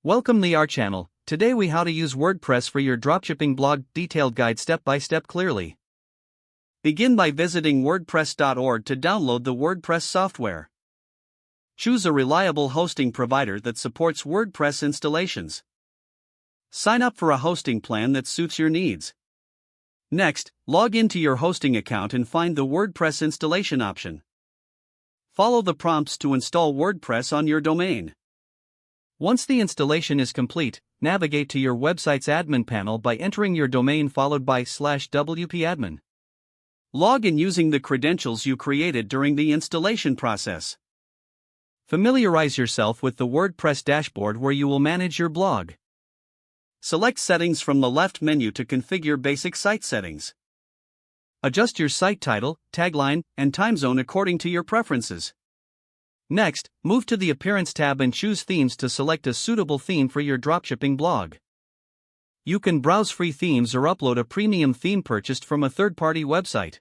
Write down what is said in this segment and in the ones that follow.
Welcome to our channel. Today we how to use WordPress for your dropshipping blog, detailed guide step by step clearly. Begin by visiting wordpress.org to download the WordPress software. Choose a reliable hosting provider that supports WordPress installations. Sign up for a hosting plan that suits your needs. Next, log into your hosting account and find the WordPress installation option. Follow the prompts to install WordPress on your domain. Once the installation is complete, navigate to your website's admin panel by entering your domain followed by /wp-admin. Log in using the credentials you created during the installation process. Familiarize yourself with the WordPress dashboard where you will manage your blog. Select Settings from the left menu to configure basic site settings. Adjust your site title, tagline, and time zone according to your preferences. Next, move to the Appearance tab and choose Themes to select a suitable theme for your dropshipping blog. You can browse free themes or upload a premium theme purchased from a third-party website.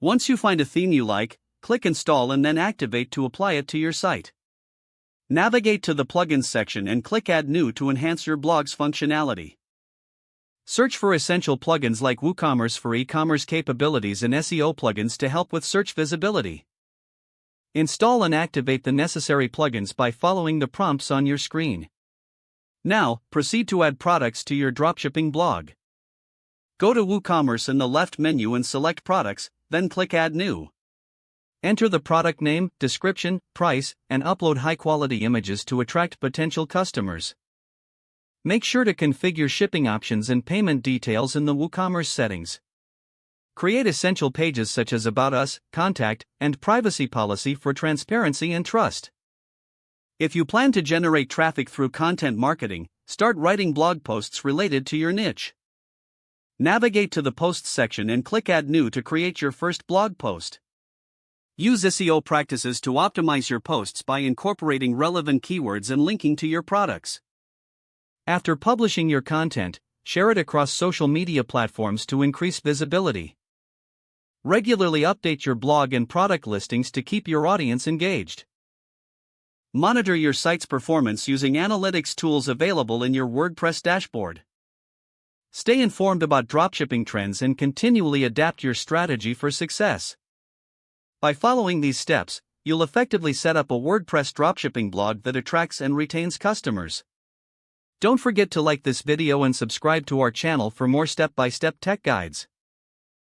Once you find a theme you like, click Install and then activate to apply it to your site. Navigate to the Plugins section and click Add New to enhance your blog's functionality. Search for essential plugins like WooCommerce for e-commerce capabilities and SEO plugins to help with search visibility. Install and activate the necessary plugins by following the prompts on your screen. Now, proceed to add products to your dropshipping blog. Go to WooCommerce in the left menu and select Products, then click Add New. Enter the product name, description, price, and upload high-quality images to attract potential customers. Make sure to configure shipping options and payment details in the WooCommerce settings. Create essential pages such as About Us, Contact, and Privacy Policy for transparency and trust. If you plan to generate traffic through content marketing, start writing blog posts related to your niche. Navigate to the Posts section and click Add New to create your first blog post. Use SEO practices to optimize your posts by incorporating relevant keywords and linking to your products. After publishing your content, share it across social media platforms to increase visibility. Regularly update your blog and product listings to keep your audience engaged. Monitor your site's performance using analytics tools available in your WordPress dashboard. Stay informed about dropshipping trends and continually adapt your strategy for success. By following these steps, you'll effectively set up a WordPress dropshipping blog that attracts and retains customers. Don't forget to like this video and subscribe to our channel for more step-by-step tech guides.